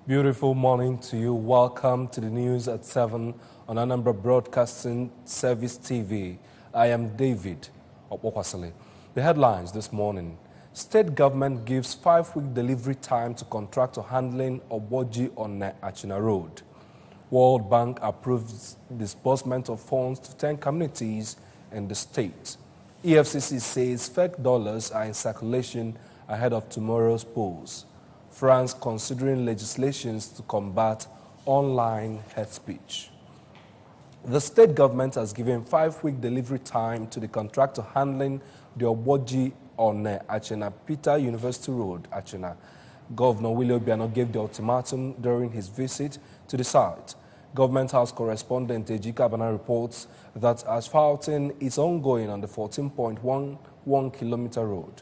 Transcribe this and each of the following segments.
Beautiful morning to you. Welcome to the news at 7 on Anambra Broadcasting Service TV. I am David Opokwasale. The headlines this morning. State government gives 5-week delivery time to contractor handling Oboji on Achina Road. World Bank approves disbursement of funds to 10 communities in the state. EFCC says fake dollars are in circulation ahead of tomorrow's polls. France considering legislations to combat online hate speech. The state government has given 5-week delivery time to the contractor handling the Oboji on Achena Peter University Road, Achena. Governor Willie Obiano gave the ultimatum during his visit to the site. Government House correspondent Ejika Bana reports that asphalting is ongoing on the 14.11-kilometer road.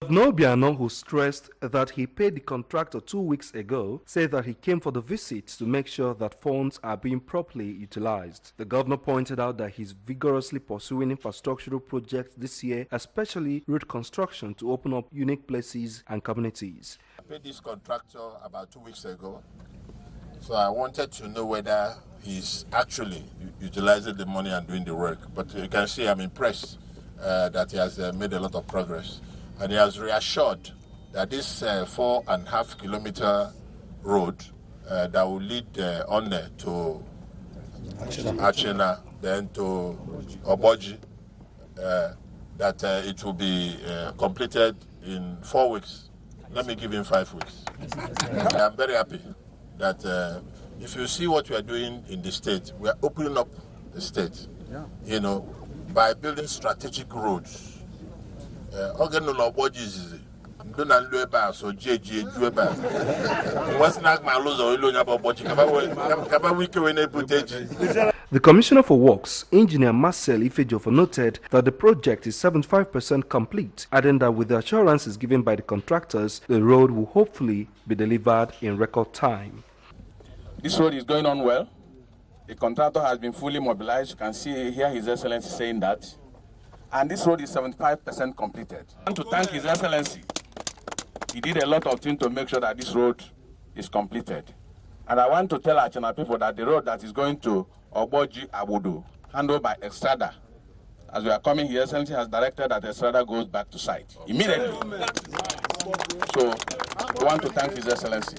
Governor Obiano, who stressed that he paid the contractor 2 weeks ago, said that he came for the visit to make sure that funds are being properly utilized. The governor pointed out that he's vigorously pursuing infrastructural projects this year, especially road construction to open up unique places and communities. I paid this contractor about 2 weeks ago, so I wanted to know whether he's actually utilizing the money and doing the work. But you can see I'm impressed that he has made a lot of progress. And he has reassured that this 4.5-kilometer road that will lead on to Achena, then to Oboji, that it will be completed in 4 weeks. Let me give him 5 weeks. I'm very happy that if you see what we are doing in the state, we are opening up the state, by building strategic roads. The Commissioner for Works, Engineer Marcel Ifejofo, noted that the project is 75% complete, adding that with the assurances given by the contractors, the road will hopefully be delivered in record time. This road is going on well. The contractor has been fully mobilized. You can see here His Excellency saying that. And this road is 75% completed. I want to thank His Excellency. He did a lot of things to make sure that this road is completed. And I want to tell Achena people that the road that is going to Oboji Abudu, handled by Estrada, as we are coming, His Excellency has directed that Estrada goes back to site immediately. So we want to thank His Excellency.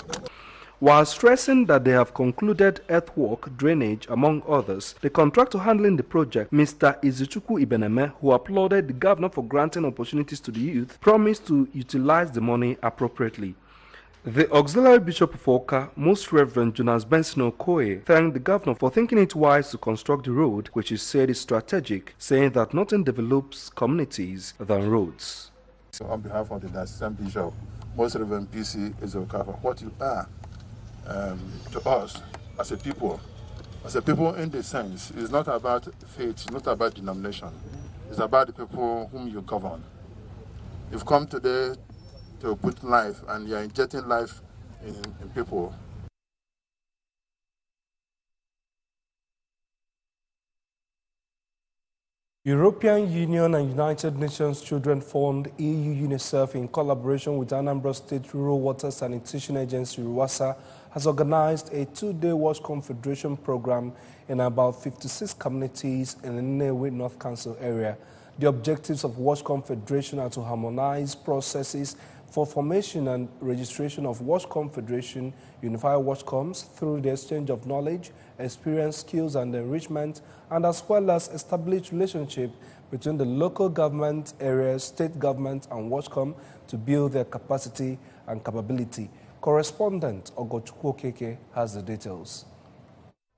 While stressing that they have concluded earthwork, drainage, among others, the contractor handling the project, Mr. Izuchukwu Ibeneme, who applauded the governor for granting opportunities to the youth, promised to utilize the money appropriately. The Auxiliary Bishop of Oka, Most Reverend Jonas Benson Okoye, thanked the governor for thinking it wise to construct the road, which he said is strategic, saying that nothing develops communities than roads. So on behalf of the Assistant Bishop, Most Reverend PC Ezoka, for what you are to us as a people in the sense, it's not about faith, it's not about denomination, it's about the people whom you govern. You've come today to put life, and you're injecting life in people. European Union and United Nations Children Fund, EU UNICEF, in collaboration with Anambra State Rural Water Sanitation Agency, RUWASA, has organized a 2-day Wash Confederation program in about 56 communities in the Nnewi North Council area. The objectives of Wash Confederation are to harmonize processes for formation and registration of Wash Confederation, Unified Washcoms, through the exchange of knowledge, experience, skills, and enrichment, and as well as establish relationship between the local government areas, state government, and Washcom to build their capacity and capability. Correspondent Ogochukwu Okeke has the details.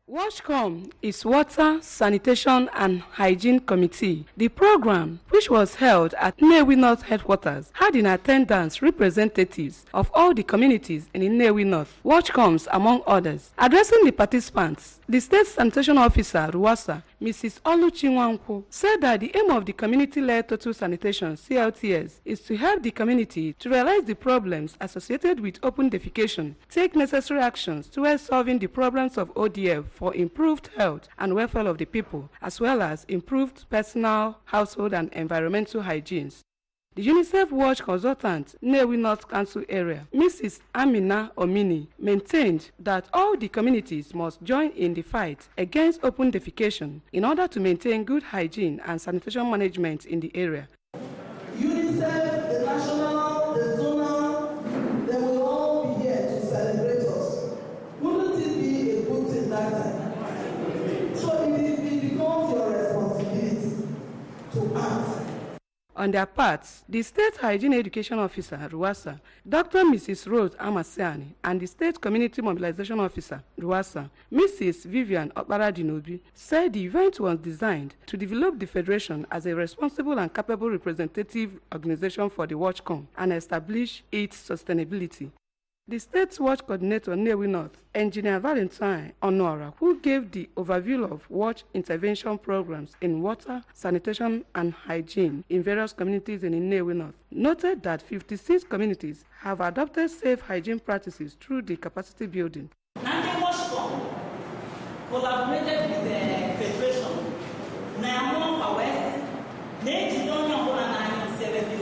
Washcom is Water, Sanitation and Hygiene Committee. The program, which was held at Nnewi North headquarters, had in attendance representatives of all the communities in Nnewi North, Washcoms among others. Addressing the participants, the State Sanitation Officer, RUWASA, Mrs. Oluchi Nwankwo, said that the aim of the Community-Led Total Sanitation, CLTS, is to help the community to realize the problems associated with open defecation, take necessary actions towards solving the problems of ODF for improved health and welfare of the people, as well as improved personal, household, and environmental hygiene. The UNICEF Watch consultant, Nnewi North Council area, Mrs. Amina Omini, maintained that all the communities must join in the fight against open defecation in order to maintain good hygiene and sanitation management in the area. UNICEF, the national, the zonal, they will all be here to celebrate us. Wouldn't it be a good thing that time? So it becomes your responsibility to act. On their parts, the State Hygiene Education Officer, RUWASA, Dr. Mrs. Rose Amasiani, and the State Community Mobilization Officer, RUWASA, Mrs. Vivian Okparadinobi, said the event was designed to develop the Federation as a responsible and capable representative organization for the WatchCom and establish its sustainability. The State's Watch Coordinator, Nnewi North, Engineer Valentine Onora, who gave the overview of watch intervention programs in water, sanitation, and hygiene in various communities in Nnewi North, noted that 56 communities have adopted safe hygiene practices through the capacity building. Nandi WatchCom collaborated with the Federation. Now, West, they don't know what I'm saying.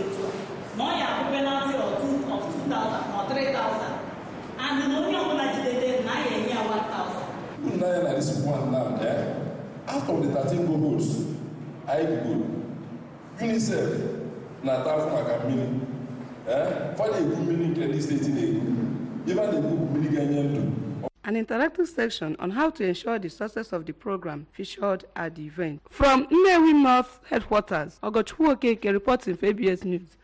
No, you have a penalty of 2,000 or 3,000. And the only one that did 1,000. This one now, out of the 13 goals, I go. UNICEF, Natal from Akamini, for the good meaning credit state in even the good meaning. An interactive section on how to ensure the success of the program featured at the event. From Nnewi North headquarters, Ogochukwu Okeke reporting for ABS News.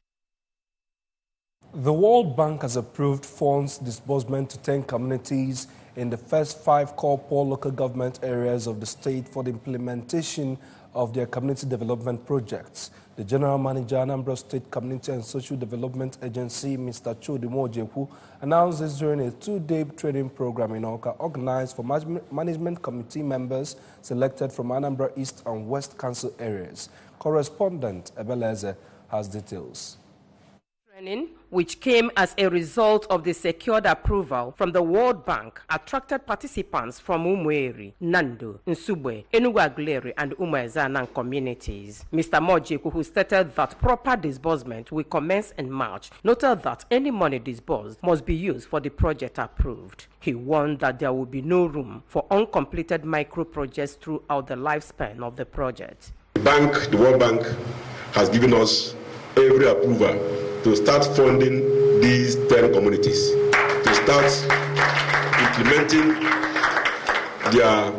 The World Bank has approved funds disbursement to 10 communities in the first 5 core poor local government areas of the state for the implementation of their community development projects. The General Manager, Anambra State Community and Social Development Agency, Mr. Chodimo Ojeku, announced this during a 2-day training program in Oka, organized for management committee members selected from Anambra East and West Council areas. Correspondent Ebeleze has details. Training, which came as a result of the secured approval from the World Bank, attracted participants from Umweri, Nando, Nsugbe, Enugu-Aguleri, and Umuezanan communities. Mr. Mojeku, who stated that proper disbursement will commence in March, noted that any money disbursed must be used for the project approved. He warned that there will be no room for uncompleted micro-projects throughout the lifespan of the project. The World Bank, has given us every approval to start funding these 10 communities, to start implementing their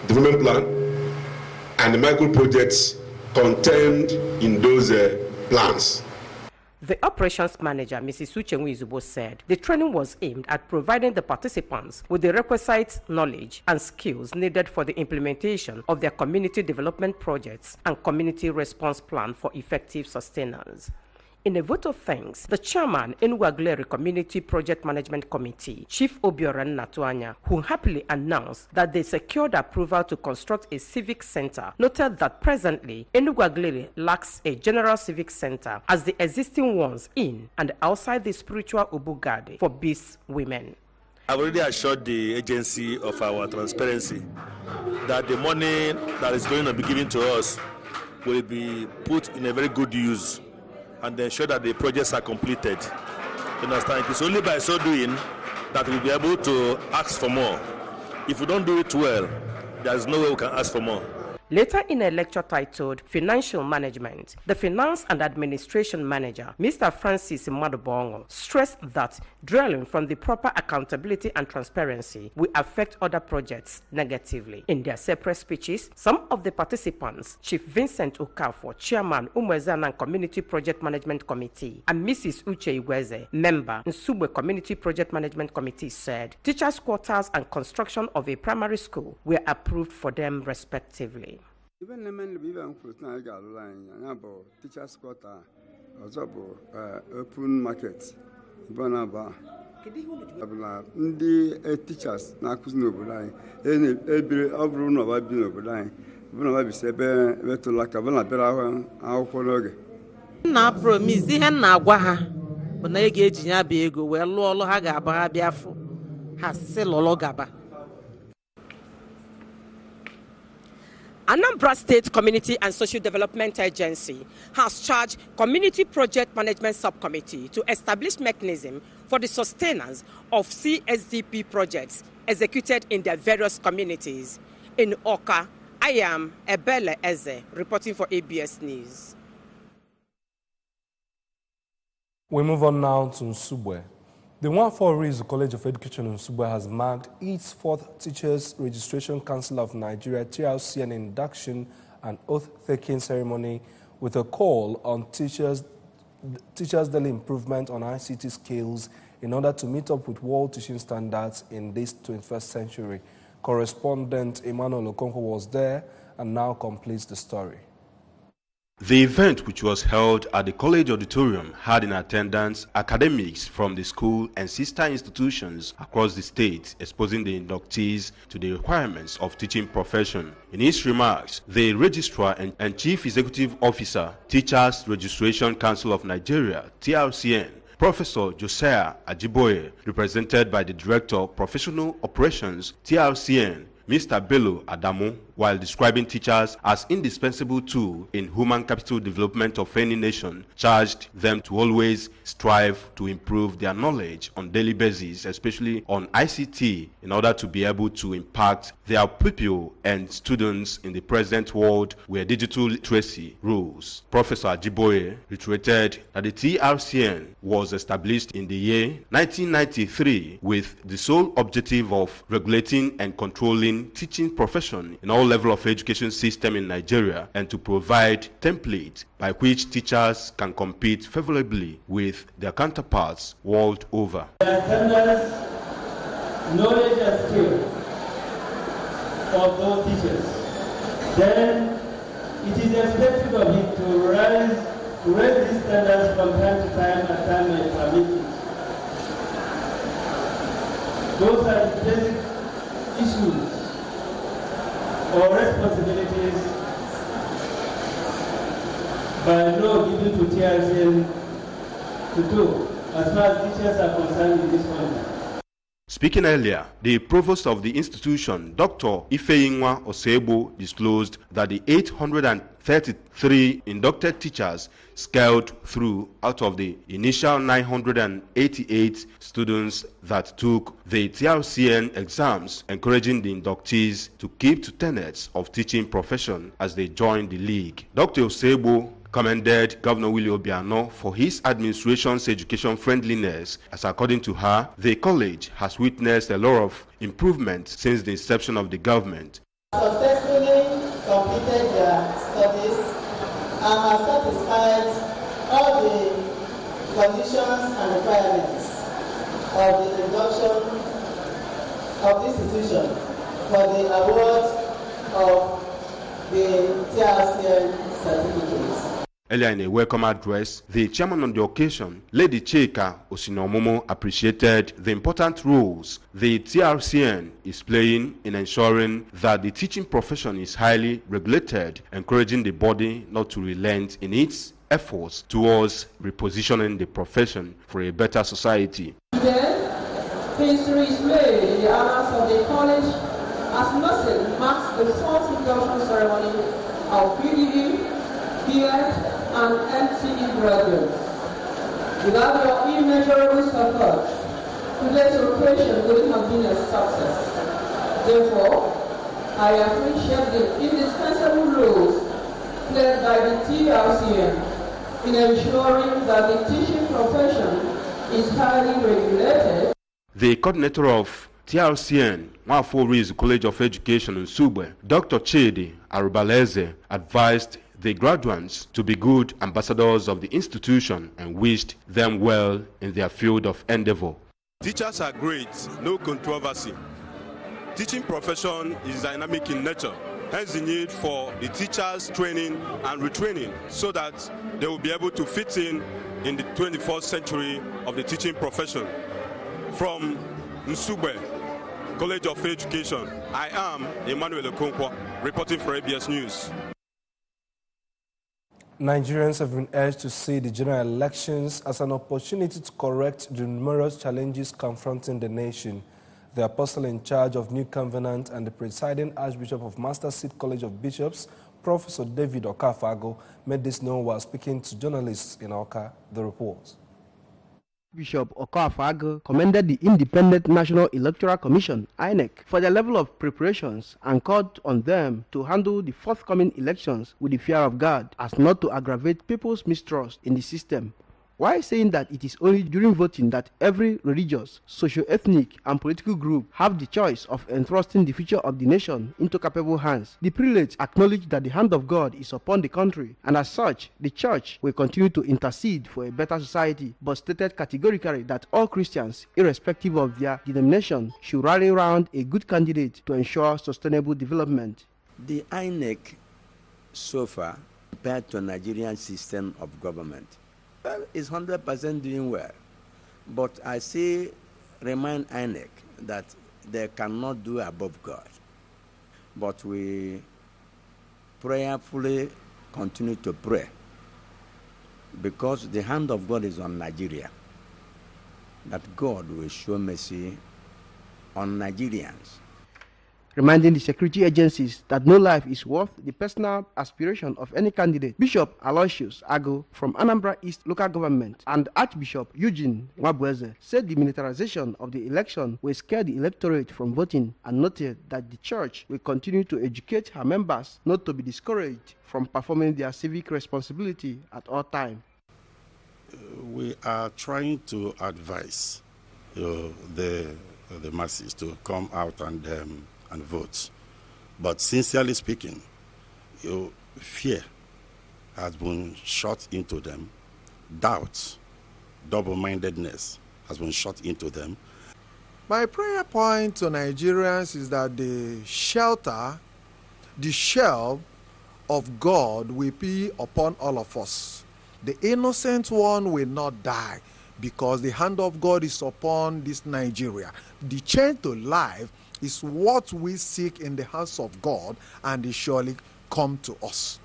development plan and the micro projects contained in those plans. The operations manager, Mrs. Uchenwu Izubo, said the training was aimed at providing the participants with the requisite knowledge and skills needed for the implementation of their community development projects and community response plan for effective sustenance. In a vote of thanks, the chairman, Enugu-Aguleri Community Project Management Committee, Chief Obioran Natuanya, who happily announced that they secured approval to construct a civic center, noted that presently, Enugu-Aguleri lacks a general civic center as the existing ones in and outside the spiritual Ubugade for Beast women. I've already assured the agency of our transparency that the money that is going to be given to us will be put in a very good use and ensure that the projects are completed. You understand? It is only by so doing that we'll be able to ask for more. If we don't do it well, there is no way we can ask for more. Later in a lecture titled Financial Management, the Finance and Administration Manager, Mr. Francis Madubongo, stressed that drawing from the proper accountability and transparency will affect other projects negatively. In their separate speeches, some of the participants, Chief Vincent Okafor, Chairman, Umuezanan Community Project Management Committee, and Mrs. Uche Igweze, member, Nsugbe Community Project Management Committee, said teachers' quarters and construction of a primary school were approved for them respectively. Even the men live in Fruitna line, about teachers' quarter, also open market. Banaba. The teachers, Nakusno line, every overrun of Abino line, Bunaba Sebe, Vetula Cabana Bera, our colleague. Na promise the Nagwaha, when I get Jinabiego, where Lolo Hagaba Biafo has Selologaba. Anambra State Community and Social Development Agency has charged Community Project Management Subcommittee to establish mechanism for the sustenance of CSDP projects executed in their various communities. In Oka, I am Ebele Eze, reporting for ABS News. We move on now to Nsugbe. The 1-4 College of Education in Nsugbe has marked its 4th Teachers Registration Council of Nigeria TRCN induction and oath-taking ceremony with a call on teachers' daily improvement on ICT skills in order to meet up with world teaching standards in this 21st century. Correspondent Emmanuel Okonkwo was there and now completes the story. The event, which was held at the college auditorium, had in attendance academics from the school and sister institutions across the state, exposing the inductees to the requirements of teaching profession. In his remarks, the Registrar and Chief Executive Officer, Teachers Registration Council of Nigeria, TRCN, Professor Josiah Ajiboye, represented by the Director, Professional Operations, TRCN, Mr. Bello Adamu, while describing teachers as indispensable tool in human capital development of any nation, charged them to always strive to improve their knowledge on daily basis, especially on ICT, in order to be able to impact their pupil and students in the present world where digital literacy rules. Professor Ajiboye reiterated that the TRCN was established in the year 1993 with the sole objective of regulating and controlling teaching profession in all level of education system in Nigeria, and to provide template by which teachers can compete favorably with their counterparts world over. Standards, knowledge and skill of those teachers. Then it is expected of it to raise these standards from time to time as time may permit it. Those are the basic issues or responsibilities by law given to TRCN to do as far as teachers are concerned in this country. Speaking earlier, the provost of the institution, Dr. Ifeyinwa Osebo, disclosed that the 833 inducted teachers scaled through out of the initial 988 students that took the TRCN exams, encouraging the inductees to keep to tenets of teaching profession as they join the league. Dr. Osebo commended Governor Willie Obiano for his administration's education friendliness, as according to her, the college has witnessed a lot of improvement since the inception of the government. Successfully completed their studies and have satisfied all the conditions and requirements of the induction of the institution for the award of the TRCN certificate. Earlier in a welcome address, the chairman on the occasion, Lady Chika Osinomomo, appreciated the important roles the TRCN is playing in ensuring that the teaching profession is highly regulated, encouraging the body not to relent in its efforts towards repositioning the profession for a better society. Then, history is made in the annals of the college as Muslim marks the fourth induction ceremony of BDU, BEd, and MCE graduates. Without your immeasurable support, today's occasion would have been a success. Therefore, I appreciate the indispensable roles played by the TRCN in ensuring that the teaching profession is highly regulated. The coordinator of TRCN, 1-4 College of Education in Nsugbe, Dr. Chidi Arubaleze, advised the graduates to be good ambassadors of the institution and wished them well in their field of endeavor. Teachers are great, no controversy. Teaching profession is dynamic in nature, hence the need for the teachers training and retraining so that they will be able to fit in the 21st century of the teaching profession. From Nsugbe College of Education, I am Emmanuel Okonkwo, reporting for ABS News. Nigerians have been urged to see the general elections as an opportunity to correct the numerous challenges confronting the nation. The apostle in charge of New Covenant and the presiding Archbishop of Master Seat College of Bishops, Professor David Okafago, made this known while speaking to journalists in Oka. The report. Bishop Okafago commended the Independent National Electoral Commission, INEC, for their level of preparations and called on them to handle the forthcoming elections with the fear of God, as not to aggravate people's mistrust in the system, while saying that it is only during voting that every religious, socio-ethnic, and political group have the choice of entrusting the future of the nation into capable hands. The prelate acknowledged that the hand of God is upon the country, and as such, the church will continue to intercede for a better society, but stated categorically that all Christians, irrespective of their denomination, should rally around a good candidate to ensure sustainable development. The INEC, so far, compared to Nigerian system of government, is 100% doing well. But I say, remind INEC that they cannot do above God. But we prayerfully continue to pray, because the hand of God is on Nigeria, that God will show mercy on Nigerians. Reminding the security agencies that no life is worth the personal aspiration of any candidate, Bishop Aloysius Ago from Anambra East Local Government and Archbishop Eugene Nwabweze said the militarization of the election will scare the electorate from voting, and noted that the church will continue to educate her members not to be discouraged from performing their civic responsibility at all times. We are trying to advise the masses to come out and vote. But sincerely speaking, fear has been shot into them. Doubt, double-mindedness has been shot into them. My prayer point to Nigerians is that the shelter, the shell of God will be upon all of us. The innocent one will not die, because the hand of God is upon this Nigeria. The change to life is what we seek in the house of God, and it surely come to us.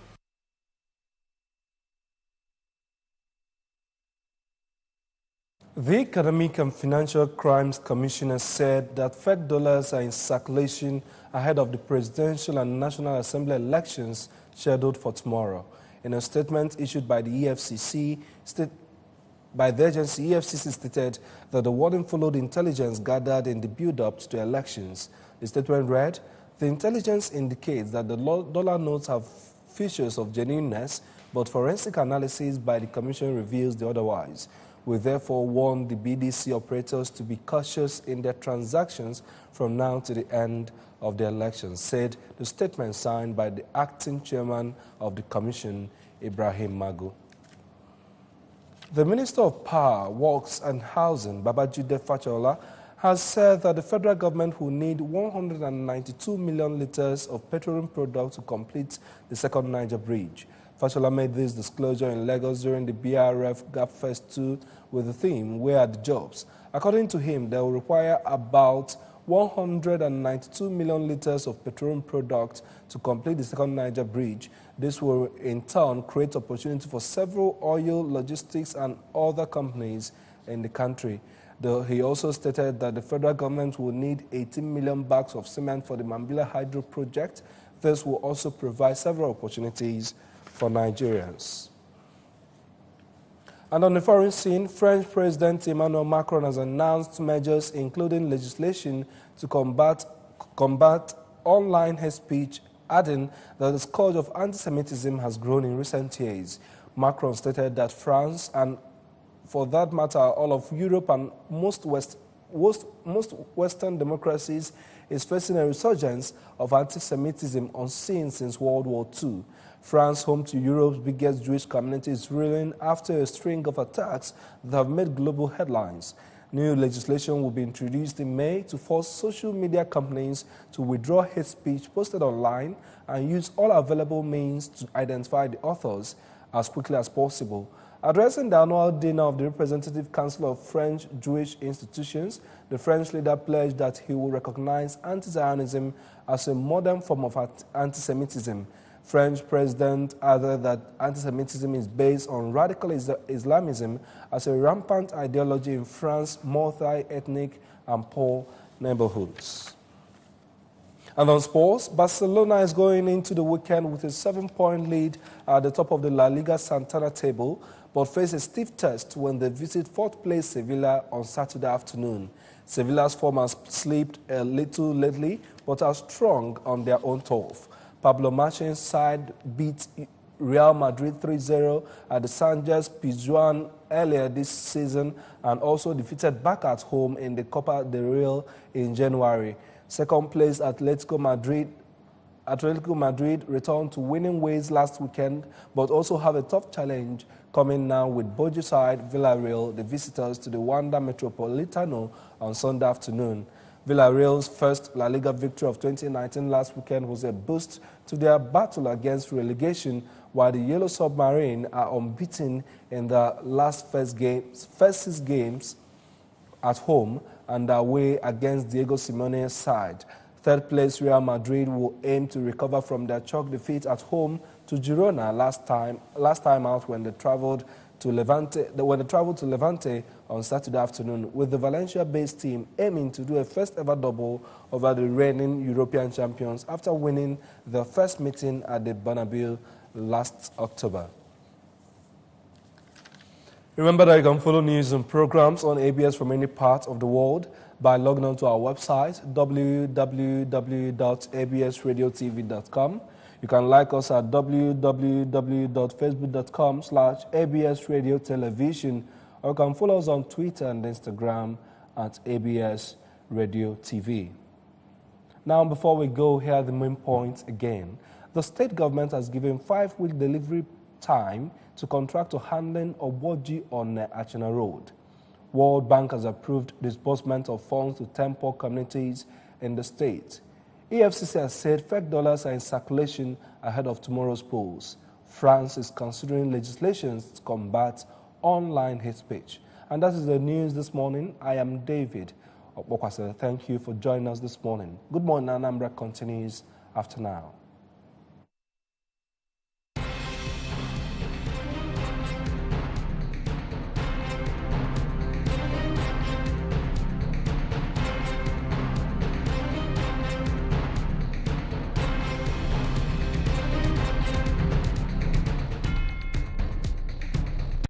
The Economic and Financial Crimes Commissioner said that fake dollars are in circulation ahead of the presidential and National Assembly elections scheduled for tomorrow. In a statement issued by the EFCC, the EFCC stated that the warning followed intelligence gathered in the build-up to the elections. The statement read, "The intelligence indicates that the dollar notes have features of genuineness, but forensic analysis by the Commission reveals the otherwise. We therefore warn the BDC operators to be cautious in their transactions from now to the end of the elections," said the statement signed by the acting chairman of the Commission, Ibrahim Magu. The Minister of Power, Works and Housing, Babajide Fashola, has said that the federal government will need 192 million litres of petroleum products to complete the second Niger Bridge. Fashola made this disclosure in Lagos during the BRF Gap Fest 2 with the theme, "Where are the jobs?" According to him, they will require about 192 million litres of petroleum products to complete the second Niger Bridge. This will in turn create opportunity for several oil, logistics and other companies in the country. He also stated that the federal government will need 18 million bags of cement for the Mambila Hydro project. This will also provide several opportunities for Nigerians. And on the foreign scene, French President Emmanuel Macron has announced measures including legislation to combat online hate speech, adding that the scourge of anti-Semitism has grown in recent years. Macron stated that France, and for that matter all of Europe and most Western democracies, is facing a resurgence of anti-Semitism unseen since World War II. France, home to Europe's biggest Jewish community, is reeling after a string of attacks that have made global headlines. New legislation will be introduced in May to force social media companies to withdraw hate speech posted online and use all available means to identify the authors as quickly as possible. Addressing the annual dinner of the Representative Council of French Jewish Institutions, the French leader pledged that he will recognize anti-Zionism as a modern form of anti-Semitism. French president added that anti-Semitism is based on radical Islamism as a rampant ideology in France's multi-ethnic and poor neighborhoods. And on sports, Barcelona is going into the weekend with a 7-point lead at the top of the La Liga Santander table, but face a stiff test when they visit fourth-place Sevilla on Saturday afternoon. Sevilla's form has slipped a little lately, but are strong on their own turf. Pablo Machin's side beat Real Madrid 3-0 at the Sanchez Pizjuan earlier this season and also defeated back at home in the Copa del Rey in January. Second place Atletico Madrid returned to winning ways last weekend, but also have a tough challenge coming now with Bojo side Villarreal, the visitors to the Wanda Metropolitano on Sunday afternoon. Villarreal's first La Liga victory of 2019 last weekend was a boost to their battle against relegation, while the Yellow Submarine are unbeaten in the first 6 games at home and away against Diego Simeone's side. Third place Real Madrid will aim to recover from their chalk defeat at home to Girona last time out when they traveled to Levante on Saturday afternoon, with the Valencia-based team aiming to do a first-ever double over the reigning European champions after winning their first meeting at the Bernabeu last October. Remember that you can follow news and programs on ABS from any part of the world by logging on to our website, www.absradiotv.com. You can like us at www.facebook.com/absradiotelevision, or you can follow us on Twitter and Instagram at ABS Radio TV. Now, before we go, here are the main points again. The state government has given 5-week delivery time to contractor handling Oboji on Achina Road. World Bank has approved disbursement of funds to 10 poor communities in the state. EFCC has said fake dollars are in circulation ahead of tomorrow's polls. France is considering legislation to combat online hate speech. And that is the news this morning. I am David Okpokwase. Thank you for joining us this morning. Good morning, Anambra continues after now.